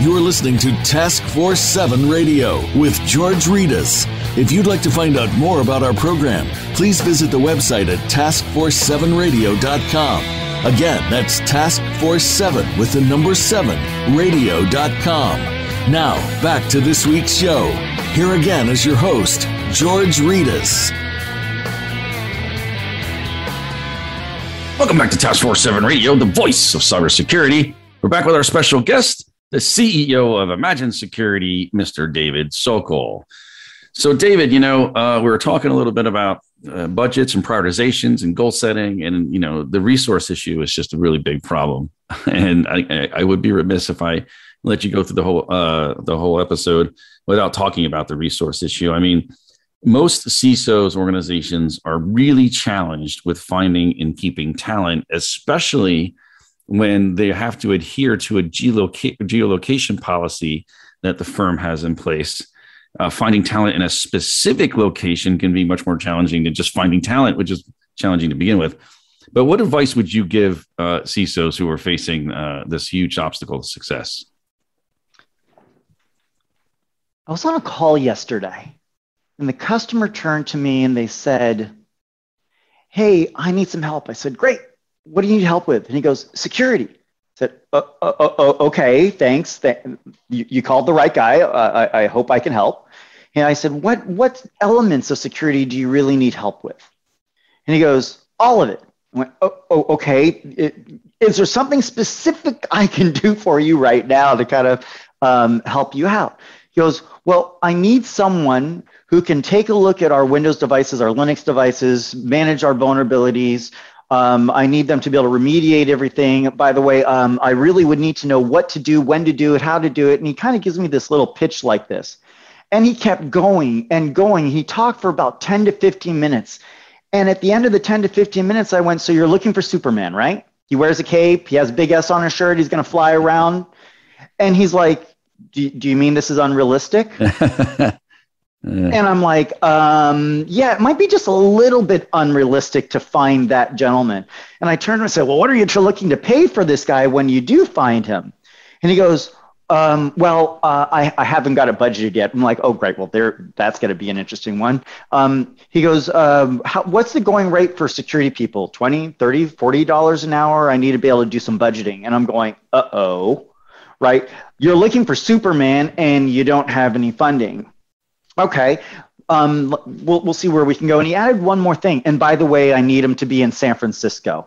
You're listening to Task Force 7 Radio with George Ritas. If you'd like to find out more about our program, please visit the website at taskforce7radio.com. Again, that's Task Force 7 with the number 7, radio.com. Now, back to this week's show. Here again is your host, George Ritas. Welcome back to Task Force 7 Radio, the voice of cybersecurity. We're back with our special guest, the CEO of Imagine Security, Mr. David Sokol. So, David, we were talking a little bit about budgets and prioritizations and goal setting, and the resource issue is just a really big problem. And I would be remiss if I let you go through the whole episode without talking about the resource issue. I mean, most CISOs organizations are really challenged with finding and keeping talent, especially when they have to adhere to a geolocation policy that the firm has in place. Finding talent in a specific location can be much more challenging than just finding talent, which is challenging to begin with. But what advice would you give CISOs who are facing this huge obstacle to success? I was on a call yesterday, and the customer turned to me and they said, "Hey, I need some help." I said, "Great. What do you need help with?" And he goes, "Security." I said, "Okay, thanks. You called the right guy. I hope I can help." And I said, what elements of security do you really need help with?" And he goes, "All of it." I went, "Okay. Is there something specific I can do for you right now to kind of help you out?" He goes, "Well, I need someone who can take a look at our Windows devices, our Linux devices, manage our vulnerabilities. I need them to be able to remediate everything. By the way, I really would need to know what to do, when to do it, how to do it." And he kind of gives me this little pitch like this. And he kept going and going. He talked for about 10 to 15 minutes. And at the end of the 10 to 15 minutes, I went, "So you're looking for Superman, right? He wears a cape. He has a big S on his shirt. He's going to fly around." And he's like, do you mean this is unrealistic?" And I'm like, yeah, it might be just a little bit unrealistic to find that gentleman. And I turned and said, "Well, what are you looking to pay for this guy when you do find him?" And he goes, I haven't got it budgeted yet." I'm like, "Oh, great. Well, that's going to be an interesting one." He goes, "What's the going rate for security people? $20, $30, $40 an hour? I need to be able to do some budgeting." And I'm going, uh-oh, right? You're looking for Superman and you don't have any funding. Okay, we'll see where we can go. And he added one more thing. "And by the way, I need him to be in San Francisco."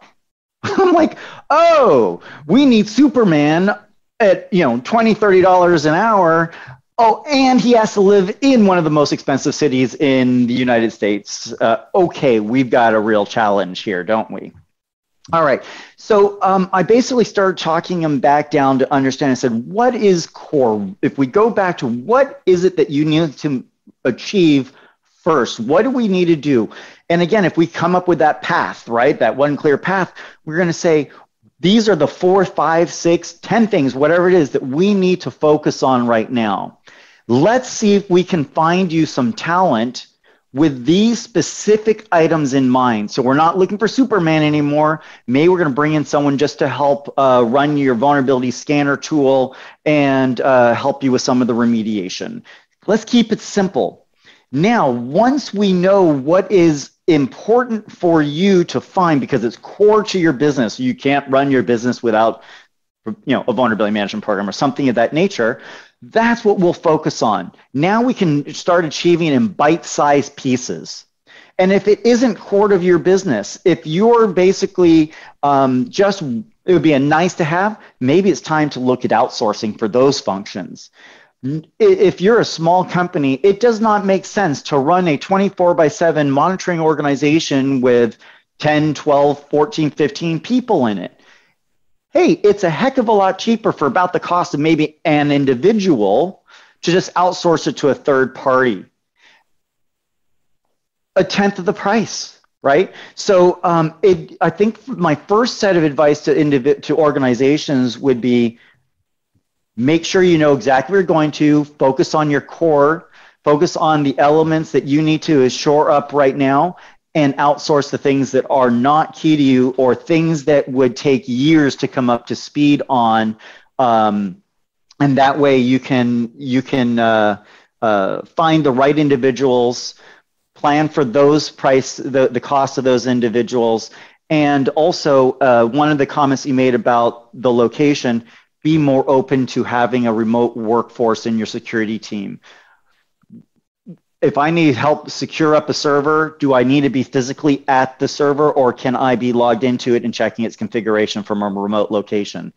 I'm like, "Oh, we need Superman at $20, $30 an hour. Oh, and he has to live in one of the most expensive cities in the United States. Okay, we've got a real challenge here, don't we?" All right. So I basically started talking him back down to understand. I said, what is core? If we go back to what is it that you need to achieve first? What do we need to do? And again, if we come up with that path, right, that one clear path, we're going to say, these are the 4, 5, 6, 10 things, whatever it is that we need to focus on right now. Let's see if we can find you some talent with these specific items in mind. So we're not looking for Superman anymore. Maybe we're going to bring in someone just to help run your vulnerability scanner tool and help you with some of the remediation. Let's keep it simple. Now, once we know what is important for you to find, because it's core to your business, you can't run your business without a vulnerability management program or something of that nature. That's what we'll focus on. Now we can start achieving it in bite-sized pieces. And if it isn't core to your business, if you're basically it would be a nice to have, maybe it's time to look at outsourcing for those functions. If you're a small company, it does not make sense to run a 24/7 monitoring organization with 10, 12, 14, 15 people in it. Hey, it's a heck of a lot cheaper for about the cost of maybe an individual to just outsource it to a third party. A tenth of the price, right? So I think my first set of advice to organizations would be, make sure you know exactly where you're going to, focus on your core, focus on the elements that you need to shore up right now, and outsource the things that are not key to you or things that would take years to come up to speed on And that way you can find the right individuals, plan for those the cost of those individuals. And also one of the comments you made about the location, be more open to having a remote workforce in your security team. If I need help secure up a server, do I need to be physically at the server, or can I be logged into it and checking its configuration from a remote location?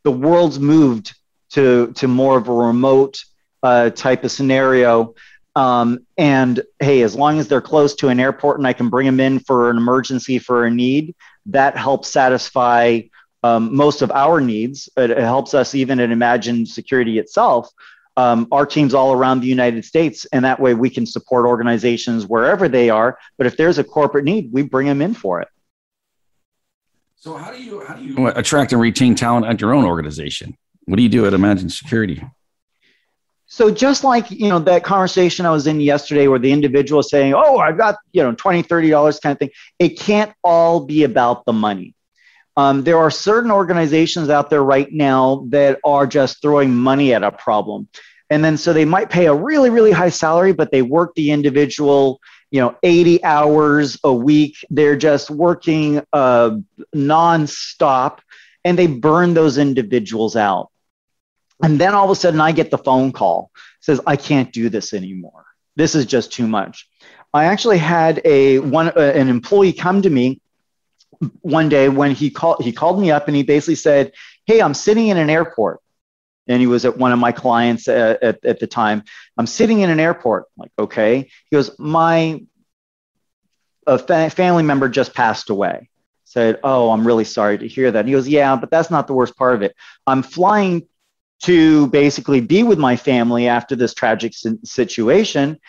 The world's moved to more of a remote type of scenario. And hey, as long as they're close to an airport and I can bring them in for an emergency, for a need, that helps satisfy most of our needs. It helps us even in Imagine Security itself. Our teams all around the United States, and that way we can support organizations wherever they are. But if there's a corporate need, we bring them in for it. So how do you attract and retain talent at your own organization? What do you do at Imagine Security? So just like, that conversation I was in yesterday where the individual is saying, oh, I've got, $20, $30 kind of thing. It can't all be about the money. There are certain organizations out there right now that are just throwing money at a problem. And then so they might pay a really, really high salary, but they work the individual, 80 hours a week. They're just working nonstop, and they burn those individuals out. And then all of a sudden I get the phone call, says, I can't do this anymore. This is just too much. I actually had an employee come to me one day when he called me up and he basically said, hey, I'm sitting in an airport. And he was at one of my clients at the time. I'm sitting in an airport. I'm like, okay. He goes, my family member just passed away. Said, oh, I'm really sorry to hear that. And he goes, yeah, but that's not the worst part of it. I'm flying to basically be with my family after this tragic situation.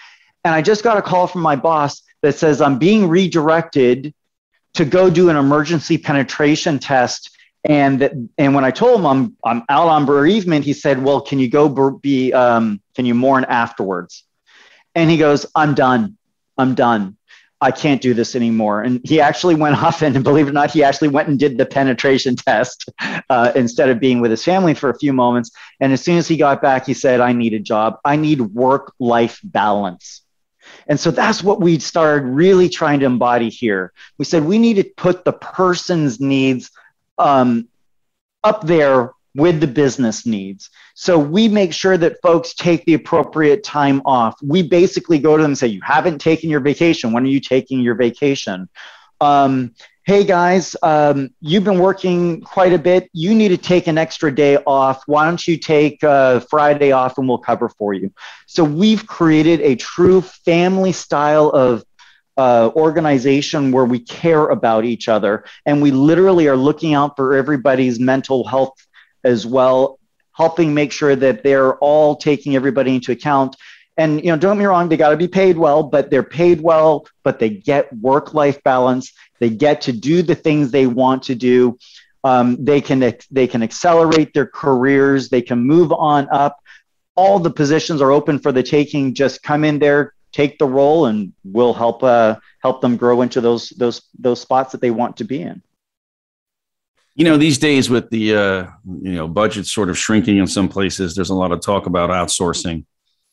And I just got a call from my boss that says I'm being redirected to go do an emergency penetration test. And when I told him I'm out on bereavement, he said, well, can you go can you mourn afterwards? And he goes, I'm done. I can't do this anymore. And he actually went off and, believe it or not, he actually went and did the penetration test instead of being with his family for a few moments. And as soon as he got back, he said, I need a job. I need work-life balance. And so that's what we started really trying to embody here. We said we need to put the person's needs up there with the business needs. So we make sure that folks take the appropriate time off. We basically go to them and say, you haven't taken your vacation. When are you taking your vacation? Hey guys, you've been working quite a bit. You need to take an extra day off. Why don't you take Friday off and we'll cover for you? So we've created a true family style of organization where we care about each other. And we literally are looking out for everybody's mental health as well, helping make sure that they're all taking everybody into account. And, don't get me wrong, they got to be paid well, but they're paid well, but they get work-life balance. They get to do the things they want to do. They can accelerate their careers. They can move on up. All the positions are open for the taking. Just come in there, take the role, and we'll help them grow into those spots that they want to be in. These days with the budgets sort of shrinking in some places, there's a lot of talk about outsourcing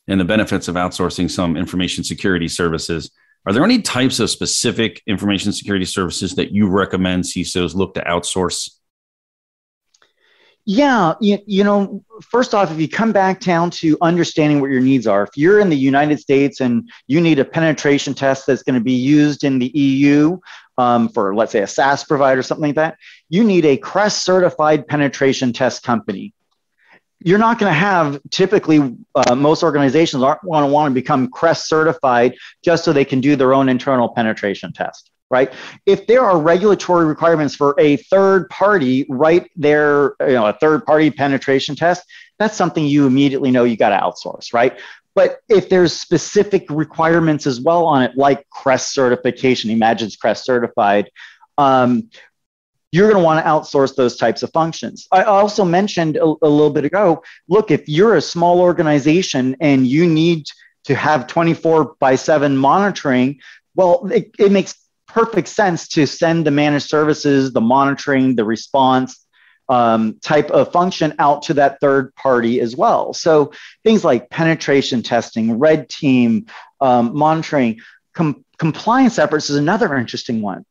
and the benefits of outsourcing some information security services. Are there any types of specific information security services that you recommend CISOs look to outsource? Yeah, first off, if you come back down to understanding what your needs are, if you're in the United States and you need a penetration test that's going to be used in the EU for, let's say, a SaaS provider, something like that, you need a CREST certified penetration test company. You're not going to have, typically, most organizations aren't going to want to become CREST certified just so they can do their own internal penetration test. Right? If there are regulatory requirements for a third party right there, a third party penetration test, that's something you immediately know you got to outsource, right? But if there's specific requirements as well on it, like CREST certification, Imagine's CREST certified, you're going to want to outsource those types of functions. I also mentioned a little bit ago, look, if you're a small organization and you need to have 24/7 monitoring, well, it makes perfect sense to send the managed services, the monitoring, the response, type of function out to that third party as well. So things like penetration testing, red team, monitoring, compliance efforts is another interesting one.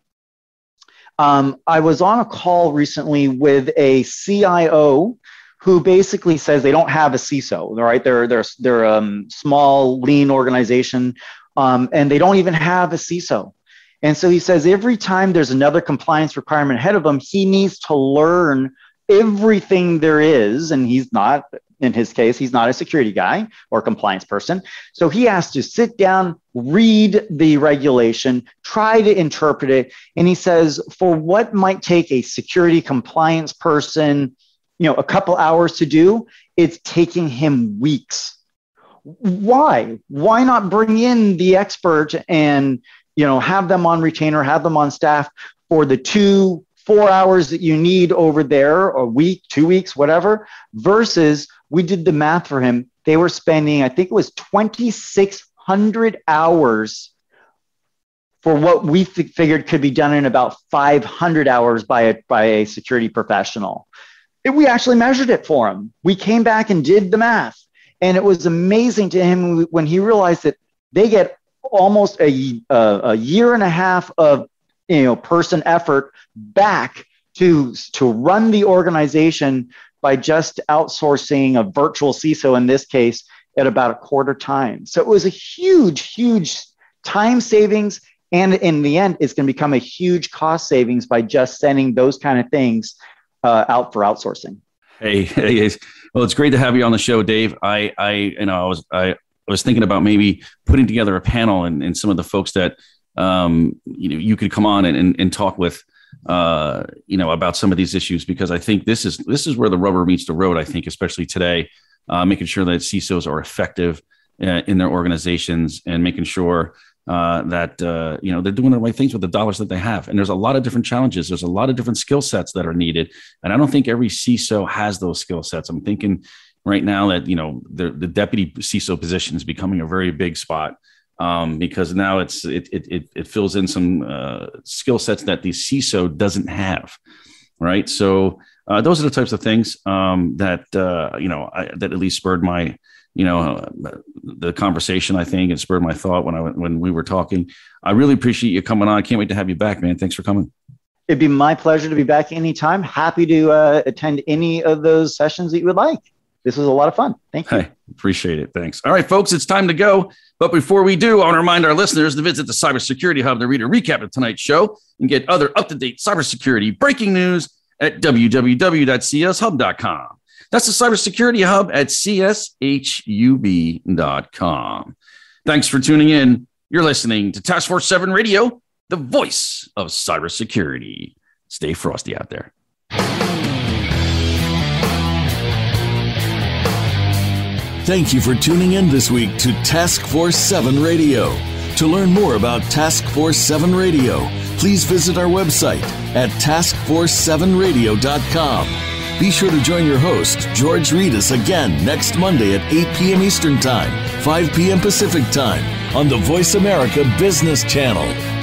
I was on a call recently with a CIO who basically says they don't have a CISO, right? They're a small, lean organization, and they don't even have a CISO. And so he says every time there's another compliance requirement ahead of him, he needs to learn everything there is. And he's not, in his case, he's not a security guy or compliance person. So he has to sit down, read the regulation, try to interpret it. And he says, for what might take a security compliance person, a couple hours to do, it's taking him weeks. Why? Why not bring in the expert and have them on retainer, have them on staff for the 2-4 hours that you need over there, or a week, 2 weeks, whatever, versus we did the math for him. They were spending, I think it was 2,600 hours for what we figured could be done in about 500 hours by a security professional. We actually measured it for him. We came back and did the math. And it was amazing to him when he realized that they get almost a year and a half of person effort back to run the organization by just outsourcing a virtual CISO in this case at about a quarter time. So it was a huge time savings, and in the end, it's going to become a huge cost savings by just sending those kind of things out for outsourcing. Hey, well, it's great to have you on the show, Dave. I was thinking about maybe putting together a panel and some of the folks that you could come on and talk with, about some of these issues, because I think this is where the rubber meets the road. I think, especially today, making sure that CISOs are effective in their organizations and making sure that they're doing the right things with the dollars that they have. And there's a lot of different challenges. There's a lot of different skill sets that are needed, and I don't think every CISO has those skill sets. I'm thinking right now that the deputy CISO position is becoming a very big spot. Because now it fills in some skill sets that the CISO doesn't have, right? So those are the types of things that at least spurred my the conversation. I think it spurred my thought when we were talking. I really appreciate you coming on. I can't wait to have you back, man. Thanks for coming. It'd be my pleasure to be back anytime. Happy to attend any of those sessions that you would like. This was a lot of fun. Thank you. Hey, appreciate it. Thanks. All right, folks, it's time to go. But before we do, I want to remind our listeners to visit the Cybersecurity Hub to read a recap of tonight's show and get other up-to-date cybersecurity breaking news at www.cshub.com. That's the Cybersecurity Hub at cshub.com. Thanks for tuning in. You're listening to Task Force 7 Radio, the voice of cybersecurity. Stay frosty out there. Thank you for tuning in this week to Task Force 7 Radio. To learn more about Task Force 7 Radio, please visit our website at taskforce7radio.com. Be sure to join your host, George Reedus, again next Monday at 8 p.m. Eastern Time, 5 p.m. Pacific Time on the Voice America Business Channel.